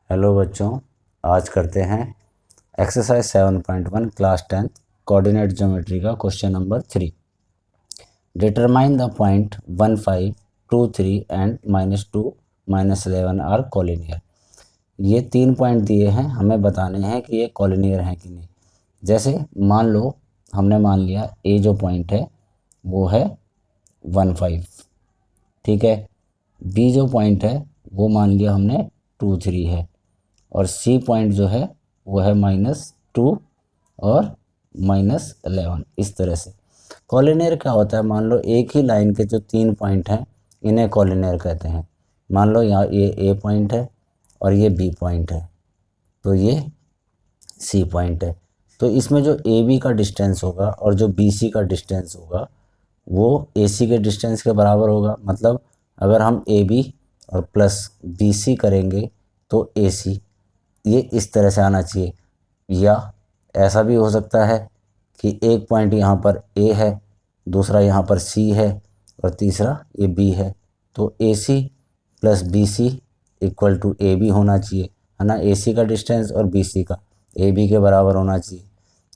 Hello बच्चों, आज करते हैं एक्सरसाइज 7.1 क्लास 10 कोऑर्डिनेट ज्योमेट्री का question number 3। Determine the point 1, 5, 2, 3 and -2, -11 are collinear. ये 3 पॉइंट दिए हैं, हमें बताने हैं कि ये कॉलिनियर हैं कि नहीं। जैसे मान लो, हमने मान लिया ए जो पॉइंट है वो है 1, 5, ठीक है। बी जो पॉइंट है वो मान लिया हमने 2, 3 है, और सी पॉइंट जो है वो है -2 और -11। इस तरह से कॉलिनियर क्या होता है, मान लो एक ही लाइन के जो 3 पॉइंट हैं इन्हें कॉलिनियर कहते हैं। मान लो यहाँ ये ए पॉइंट है और ये बी पॉइंट है, तो ये सी पॉइंट है। तो इसमें जो ए बी का डिस्टेंस होगा और जो बी सी का डिस्टेंस होगा वो ए सी के डिस्टेंस के बराबर होगा। मतलब अगर हम ए बी और प्लस बी सी करेंगे तो ए सी, ये इस तरह से आना चाहिए। या ऐसा भी हो सकता है कि एक पॉइंट यहाँ पर ए है, दूसरा यहाँ पर सी है और तीसरा ये बी है, तो A C plus B C equal to A B होना चाहिए, है ना। ए सी का डिस्टेंस और बी सी का ए बी के बराबर होना चाहिए,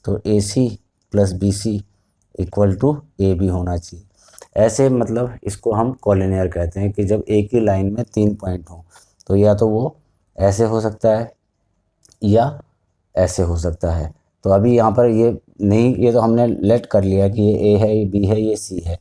तो A C plus B C equal to A B होना चाहिए। ऐसे मतलब इसको हम कॉलिनियर कहते हैं कि जब एक ही लाइन में 3 पॉइंट हों, तो या तो वो ऐसे हो सकता है या ऐसे हो सकता है। तो अभी यहाँ पर ये नहीं, ये तो हमने लेट कर लिया कि ये ए है, ये बी है, ये सी है,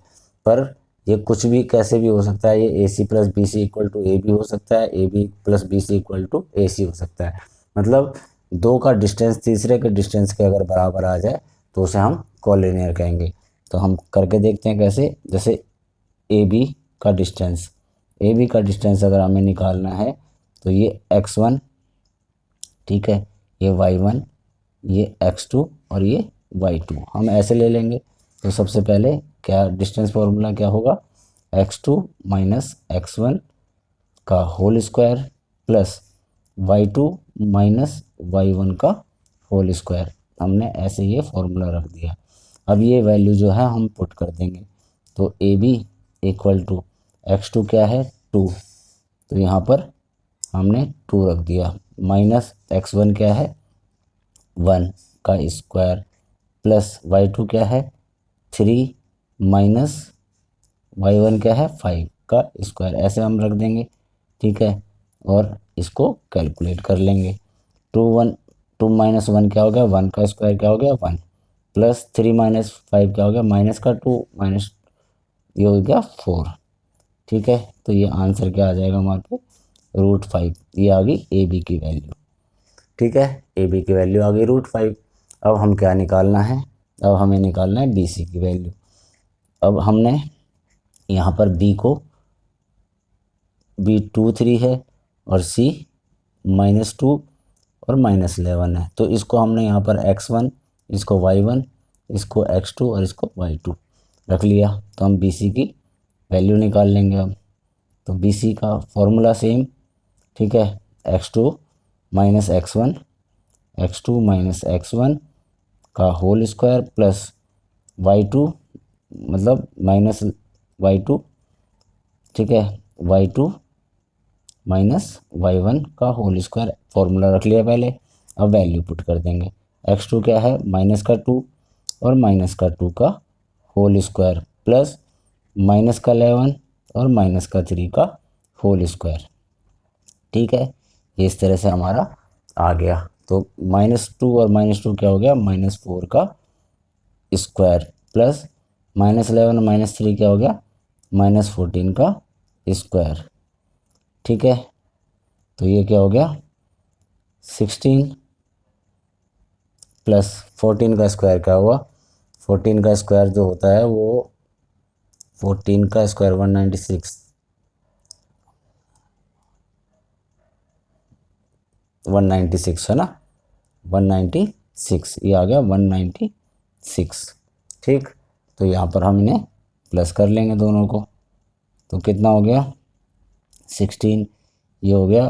पर ये कुछ भी कैसे भी हो सकता है। ये A C plus B C equal to A B हो सकता है, A B plus B C equal to A C हो सकता है। मतलब दो का डिस्टेंस तीसरे के डिस्टेंस के अगर बराबर आ जाए तो उसे हम कॉलिनियर कहेंगे। तो हम करके देखते हैं कैसे। जैसे ए बी का डिस्टेंस, ए बी का डिस्टेंस अगर हमें निकालना है तो ये x1, ठीक है, ये y1, ये x2 और ये y2 हम ऐसे ले लेंगे। तो सबसे पहले क्या डिस्टेंस फॉर्मूला क्या होगा, x2 माइनस x1 का whole square plus y2 minus y1 का होल स्क्वायर। हमने ऐसे ये फॉर्मूला रख दिया। अब ये वैल्यू जो है हम पुट कर देंगे। तो A B equal to x2 क्या है 2, तो यहाँ पर हमने 2 रख दिया, माइनस x1 क्या है 1 का स्क्वायर प्लस y2 क्या है 3 माइनस y1 क्या है 5 का स्क्वायर, ऐसे हम रख देंगे, ठीक है। और इसको कैलकुलेट कर लेंगे। 2 माइनस 1 क्या हो गया, 1 का स्क्वायर क्या हो गया 1, प्लस 3 माइनस 5 क्या हो गया माइनस का 2 माइनस, ये हो गया 4, ठीक है। तो ये आंसर क्या आ जाएगा हमारे पे, √5। ये आ गई ए बी की वैल्यू, ठीक है। ए बी की वैल्यू आ गई √5। अब हम क्या निकालना है, अब हमें निकालना है बी सी की वैल्यू। अब हमने यहाँ पर बी को, बी 2, 3 है और सी -2 और -11 है, तो इसको हमने यहाँ पर x1, इसको y1, इसको x2 और इसको y2 रख लिया। तो हम बी सी की वैल्यू निकाल लेंगे अब। तो बी सी का फॉर्मूला सेम, ठीक है, x2 minus x1, x2 minus x1 का होल स्क्वायर प्लस y2, मतलब माइनस y2, ठीक है, y2 माइनस y1 का होल स्क्वायर फॉर्मूला रख लिया पहले। अब वैल्यू पुट कर देंगे। x2 क्या है माइनस का 2 और माइनस का 2 का होल स्क्वायर प्लस माइनस का 11 और माइनस का 3 का होल स्क्वायर, ठीक है। ये इस तरह से हमारा आ गया। तो -2 और -2 क्या हो गया, -4 का स्क्वायर प्लस -11 -3 क्या हो गया, -14 का स्क्वायर, ठीक है। तो ये क्या हो गया 16 प्लस 14 का स्क्वायर क्या हुआ, 14 का स्क्वायर जो होता है वो 14 का स्क्वायर 196, 196 है ना, 196, ये आ गया 196, ठीक। तो यहाँ पर हम इन्हें प्लस कर लेंगे दोनों को। तो कितना हो गया 16, ये हो गया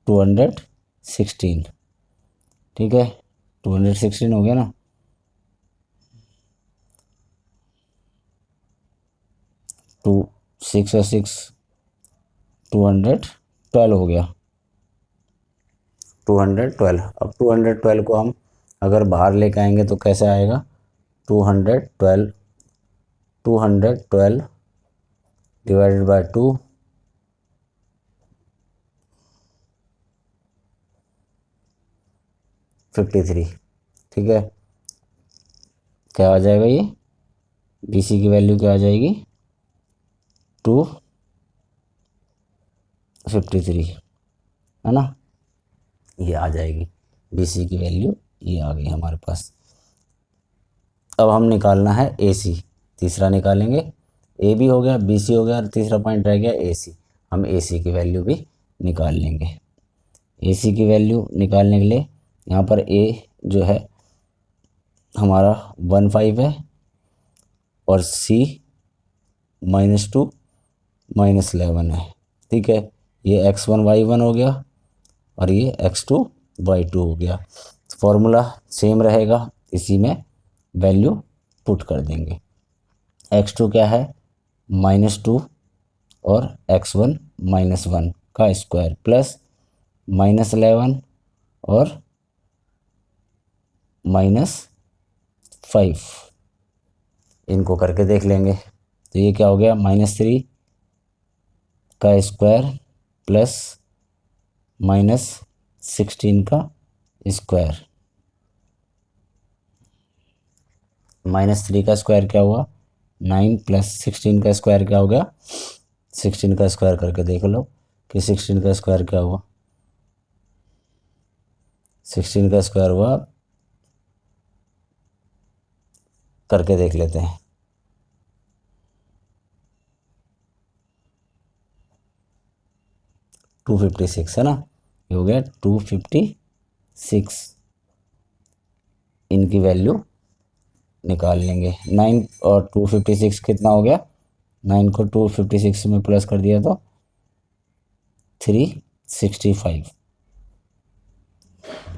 216, ठीक है, 216 हो गया ना। 2, 6 और 6 212 हो गया, 212। अब 212 को हम अगर बाहर लेके आएंगे तो कैसे आएगा, 212 डिवाइडेड बाय 2, 53। ठीक है, क्या आ जाएगा ये, BC की वैल्यू क्या आ जाएगी, 253, है ना, ये आ जाएगी BC की वैल्यू, ये आ गई हमारे पास। अब हम निकालना है AC, तीसरा निकालेंगे। AB हो गया, BC हो गया और तीसरा पॉइंट रह गया AC। हम AC की वैल्यू भी निकाल लेंगे। AC की वैल्यू निकालने के लिए यहाँ पर A जो है हमारा 15 है और C -2 -11 है। ठीक है, ये x1 y1 हो गया और ये x2 y2 हो गया। फॉर्मूला सेम रहेगा, इसी में वैल्यू पुट कर देंगे। x2 क्या है, -2 और x1 -1 का स्क्वायर प्लस -11 और -5, इनको करके देख लेंगे। तो ये क्या हो गया, -3 का स्क्वायर प्लस -16 का स्क्वायर। -3 का स्क्वायर क्या हुआ, 9 प्लस 16 का स्क्वायर क्या हो गया, 16 का स्क्वायर करके देख लो कि 16 का स्क्वायर क्या हुआ। 16 का स्क्वायर हुआ, करके देख लेते हैं। 256 है ना, ये हो गया 256। इनकी वैल्यू निकाल लेंगे। 9 और 256 कितना हो गया, 9 को 256 में प्लस कर दिया तो 365।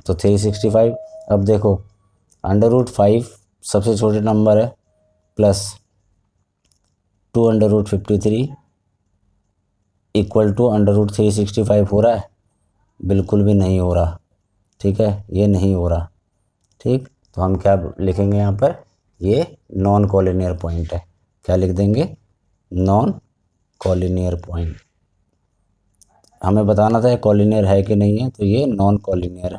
तो 365। अब देखो √5 सबसे छोटे नंबर है, प्लस 2√53 इक्वल टू √365 हो रहा है, बिल्कुल भी नहीं हो रहा। ठीक है, ये नहीं हो रहा। ठीक, तो हम क्या लिखेंगे यहाँ पर, ये नॉन कॉलिनियर पॉइंट है। क्या लिख देंगे, नॉन कॉलिनियर पॉइंट। हमें बताना था ये कॉलिनियर है कि नहीं है, तो ये नॉन कॉलिनियर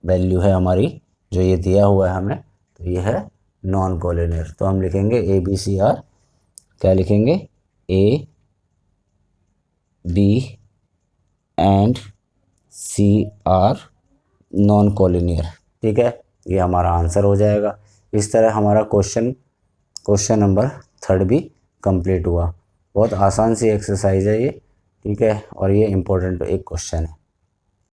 वैल्यू है हमारी, जो ये दिया हुआ है हमें, तो ये है नॉन कॉलिनियर। तो हम लिखेंगे ABCR, क्या लिखेंगे, AB and CR non collinear. ठीक है, ये हमारा आंसर हो जाएगा। इस तरह हमारा क्वेश्चन नंबर 3 भी कंप्लीट हुआ। बहुत आसान सी एक्सरसाइज है ये। ठीक है, और ये इम्पोर्टेंट एक क्वेश्चन है।